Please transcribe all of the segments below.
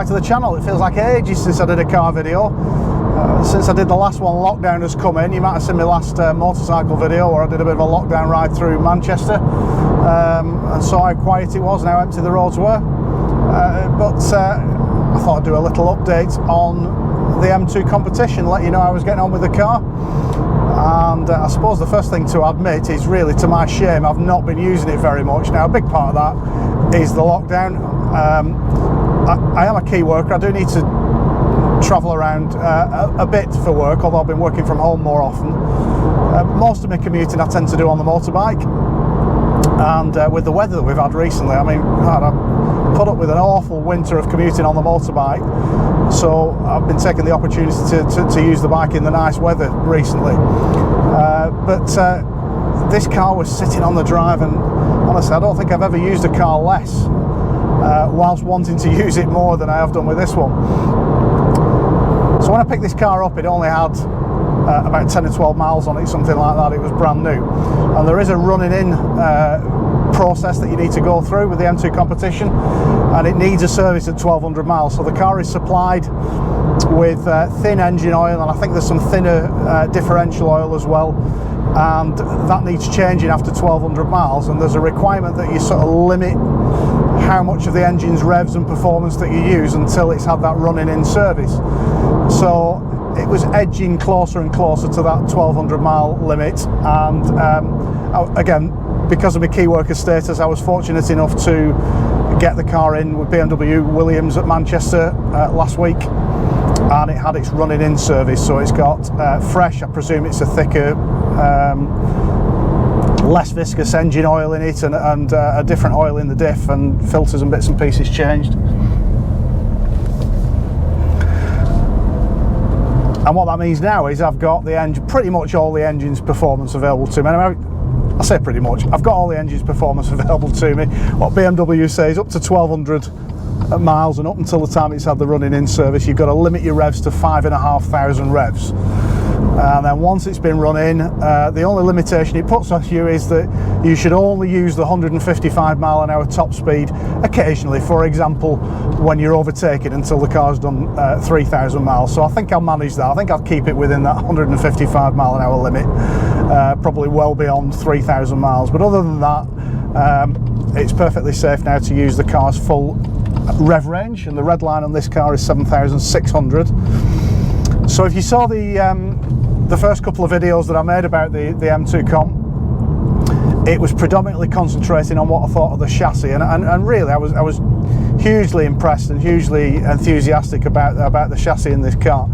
back to the channel. It feels like ages since I did a car video. Since I did the last one, lockdown has come in. You might have seen my last motorcycle video where I did a bit of a lockdown ride through Manchester, and saw how quiet it was and how empty the roads were. But I thought I'd do a little update on the M2 competition, let you know how I was getting on with the car. And I suppose the first thing to admit is, really to my shame, I've not been using it very much. Now, a big part of that is the lockdown. I am a key worker. I do need to travel around a bit for work, although I've been working from home more often. Most of my commuting I tend to do on the motorbike, and with the weather that we've had recently, I mean, God, I've put up with an awful winter of commuting on the motorbike, so I've been taking the opportunity to use the bike in the nice weather recently. But this car was sitting on the drive, and honestly I don't think I've ever used a car less, whilst wanting to use it more than I have done with this one. So when I picked this car up, it only had about 10 or 12 miles on it, something like that. It was brand new, and there is a running in process that you need to go through with the M2 competition, and it needs a service at 1200 miles. So the car is supplied with thin engine oil, and I think there's some thinner differential oil as well, and that needs changing after 1200 miles, and there's a requirement that you sort of limit how much of the engine's revs and performance that you use until it's had that running in service. So it was edging closer and closer to that 1200 mile limit, and again, because of my key worker status, I was fortunate enough to get the car in with BMW Williams at Manchester last week, and it had its running in service. So it's got fresh, I presume it's a thicker, less viscous engine oil in it, and a different oil in the diff, and filters and bits and pieces changed. And what that means now is I've got the engine, pretty much all the engine's performance available to me. I say pretty much, I've got all the engine's performance available to me. What BMW says, up to 1200 miles and up until the time it's had the running in service, you've got to limit your revs to 5,500 revs. And then once it's been running, the only limitation it puts on you is that you should only use the 155 mile an hour top speed occasionally, for example when you're overtaken, until the car's done 3,000 miles. So I think I'll manage that. I think I'll keep it within that 155 mile an hour limit, probably well beyond 3,000 miles. But other than that, it's perfectly safe now to use the car's full rev range, and the red line on this car is 7,600. So if you saw the first couple of videos that I made about the M2 comp, it was predominantly concentrating on what I thought of the chassis, and really I was hugely impressed and hugely enthusiastic about the chassis in this car.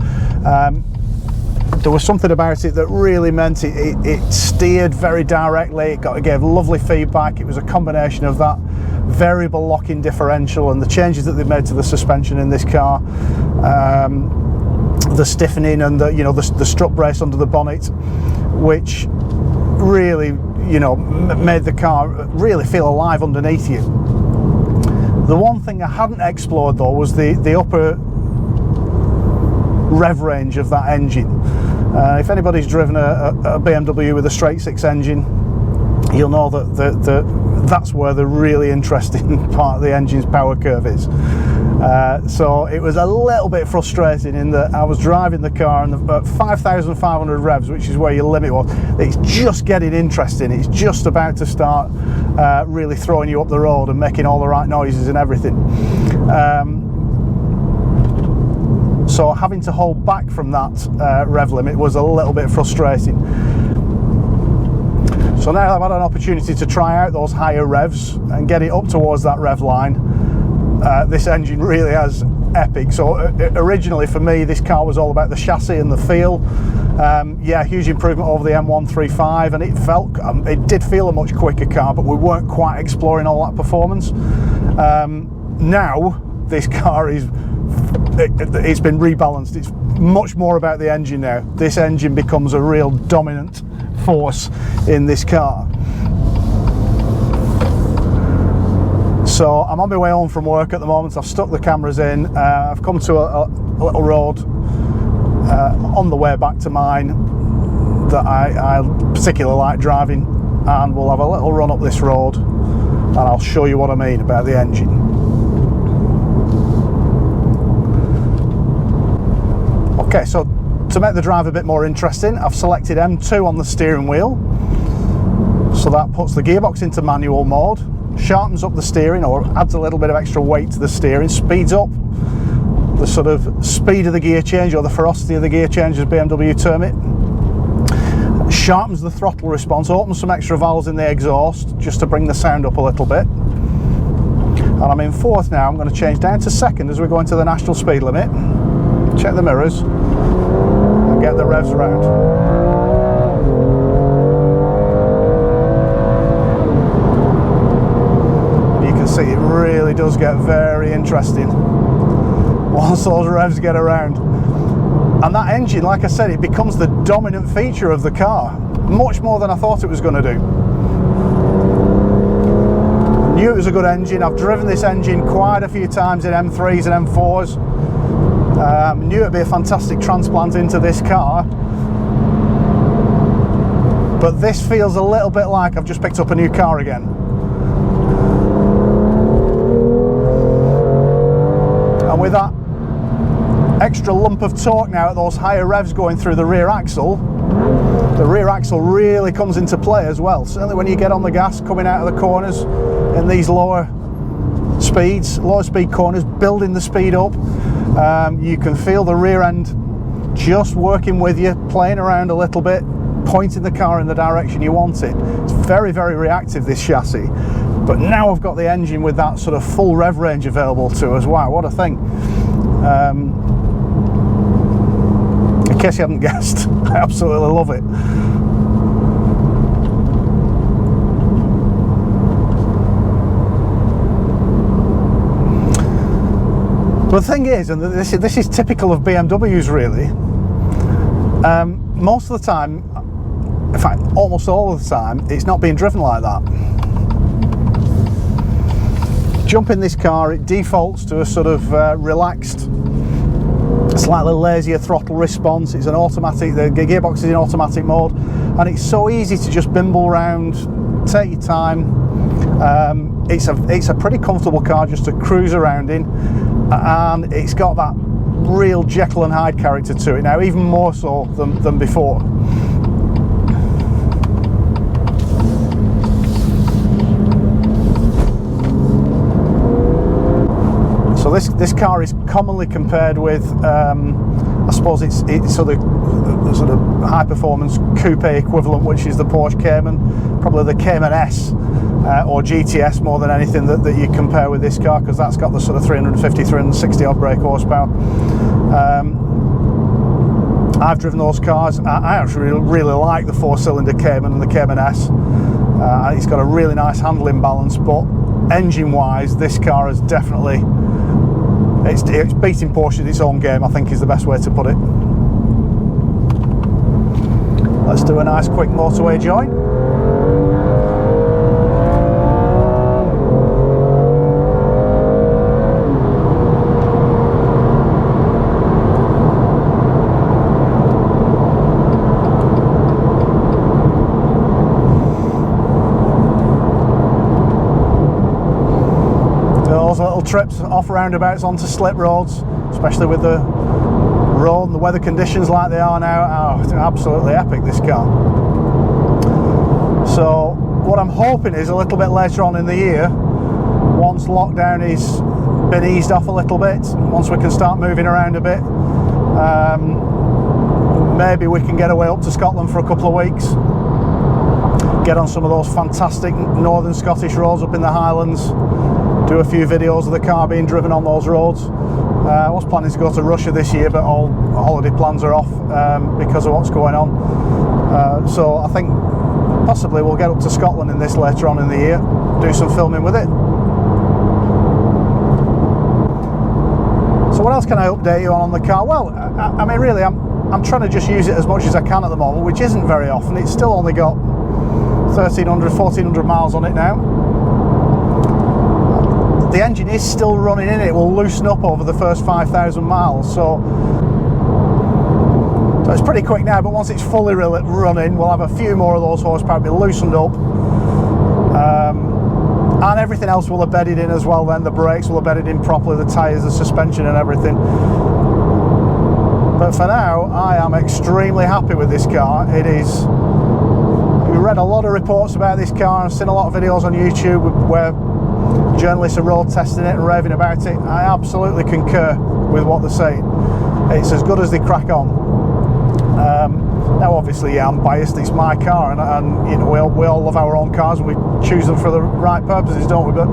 There was something about it that really meant it steered very directly. It gave lovely feedback. It was a combination of that variable lock-in differential and the changes that they made to the suspension in this car, the stiffening and the strut brace under the bonnet, which really made the car really feel alive underneath you. The one thing I hadn't explored though was the upper rev range of that engine. If anybody's driven a BMW with a straight six engine, you'll know that that's where the really interesting part of the engine's power curve is. So it was a little bit frustrating in that I was driving the car and at 5,500 revs, which is where your limit was, it's just getting interesting. It's just about to start really throwing you up the road and making all the right noises and everything. So having to hold back from that rev limit was a little bit frustrating. So now I've had an opportunity to try out those higher revs and get it up towards that rev line. This engine really is epic. So originally for me, this car was all about the chassis and the feel. Yeah, huge improvement over the M135, and it did feel a much quicker car, but we weren't quite exploring all that performance. Now this car it's been rebalanced. It's much more about the engine now. This engine becomes a real dominant force in this car. So I'm on my way home from work at the moment. I've stuck the cameras in. I've come to a little road on the way back to mine that I particularly like driving, and we'll have a little run up this road and I'll show you what I mean about the engine. Okay, so to make the drive a bit more interesting, I've selected M2 on the steering wheel. So that puts the gearbox into manual mode, sharpens up the steering, or adds a little bit of extra weight to the steering, speeds up the sort of speed of the gear change, or the ferocity of the gear change as BMW term it. Sharpens the throttle response, opens some extra valves in the exhaust just to bring the sound up a little bit. And I'm in fourth now. I'm going to change down to second as we go into the national speed limit. Check the mirrors and get the revs around. And you can see it really does get very interesting once those revs get around. And that engine, like I said, it becomes the dominant feature of the car, much more than I thought it was going to do. I knew it was a good engine. I've driven this engine quite a few times in M3s and M4s. Knew it'd be a fantastic transplant into this car, but this feels a little bit like I've just picked up a new car again. And with that extra lump of torque now at those higher revs going through the rear axle really comes into play as well. Certainly when you get on the gas coming out of the corners in these lower speed corners, building the speed up. You can feel the rear end just working with you, playing around a little bit, pointing the car in the direction you want it. It's very, very reactive, this chassis. But now I've got the engine with that sort of full rev range available to us. Wow, what a thing. In case you hadn't guessed, I absolutely love it. But the thing is, and this is typical of BMWs really, most of the time, in fact almost all of the time, it's not being driven like that. Jump in this car, it defaults to a sort of relaxed, slightly lazier throttle response. It's an automatic, the gearbox is in automatic mode, and it's so easy to just bimble around, take your time. It's a pretty comfortable car just to cruise around in. And it's got that real Jekyll and Hyde character to it now, even more so than before. So this car is commonly compared with, I suppose it's sort of high performance coupe equivalent, which is the Porsche Cayman, probably the Cayman S. Or GTS more than anything that you compare with this car, because that's got the sort of 350, 360 odd brake horsepower. I've driven those cars. I actually really like the 4-cylinder Cayman and the Cayman S. It's got a really nice handling balance, but engine wise this car is definitely, it's beating Porsche in its own game, I think is the best way to put it. Let's do a nice quick motorway join. Little trips off roundabouts onto slip roads, especially with the road and the weather conditions like they are now. Oh, it's absolutely epic, this car. So what I'm hoping is a little bit later on in the year, once lockdown is been eased off a little bit, once we can start moving around a bit, maybe we can get away up to Scotland for a couple of weeks, get on some of those fantastic northern Scottish roads up in the Highlands, do a few videos of the car being driven on those roads. I was planning to go to Russia this year, but all holiday plans are off because of what's going on. So I think possibly we'll get up to Scotland in this later on in the year, do some filming with it. So what else can I update you on the car? Well, I mean really I'm trying to just use it as much as I can at the moment, which isn't very often. It's still only got 1,400 miles on it now. The engine is still running in it. Will loosen up over the first 5,000 miles, so it's pretty quick now, but once it's fully running, we'll have a few more of those horsepower be loosened up, and everything else will have bedded in as well. Then the brakes will have bedded in properly, the tyres, the suspension and everything. But for now, I am extremely happy with this car. It is. We read a lot of reports about this car. I've seen a lot of videos on YouTube where journalists are road testing it and raving about it. I absolutely concur with what they're saying. It's as good as they crack on. Now, obviously, yeah, I'm biased. It's my car, and you know, we all love our own cars, and we choose them for the right purposes, don't we? But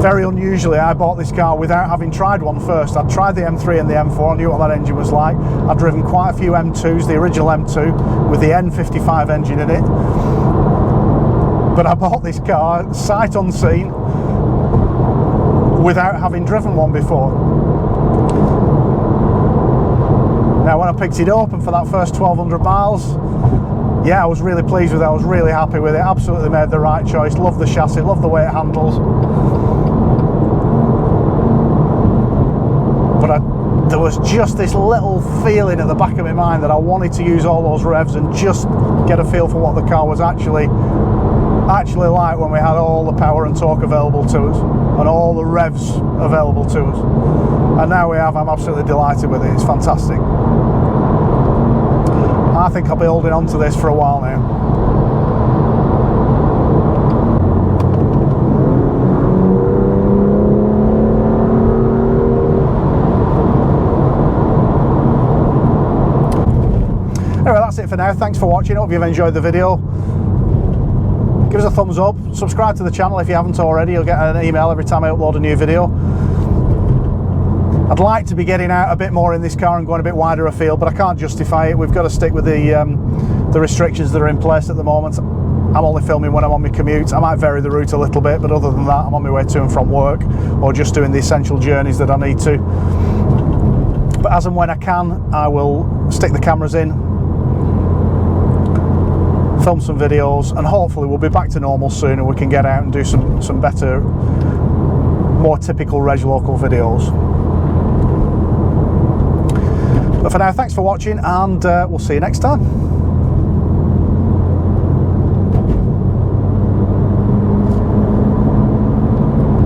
very unusually, I bought this car without having tried one first. I'd tried the M3 and the M4. I knew what that engine was like. I'd driven quite a few M2s, the original M2 with the N55 engine in it. But I bought this car sight unseen without having driven one before. Now, when I picked it up and for that first 1,200 miles, yeah, I was really pleased with it. I was really happy with it. Absolutely made the right choice. Love the chassis, love the way it handles. But there was just this little feeling at the back of my mind that I wanted to use all those revs and just get a feel for what the car was actually like when we had all the power and torque available to us and all the revs available to us. And now we have. I'm absolutely delighted with it. It's fantastic. I think I'll be holding on to this for a while now. Anyway, that's it for now. Thanks for watching. Hope you've enjoyed the video. Give us a thumbs up. Subscribe to the channel if you haven't already. You'll get an email every time I upload a new video. I'd like to be getting out a bit more in this car and going a bit wider afield, but I can't justify it. We've got to stick with the restrictions that are in place at the moment. I'm only filming when I'm on my commute. I might vary the route a little bit, but other than that, I'm on my way to and from work or just doing the essential journeys that I need to. But as and when I can, I will stick the cameras in, film some videos, and hopefully we'll be back to normal soon and we can get out and do some better, more typical reg local videos. But for now, thanks for watching, and we'll see you next time.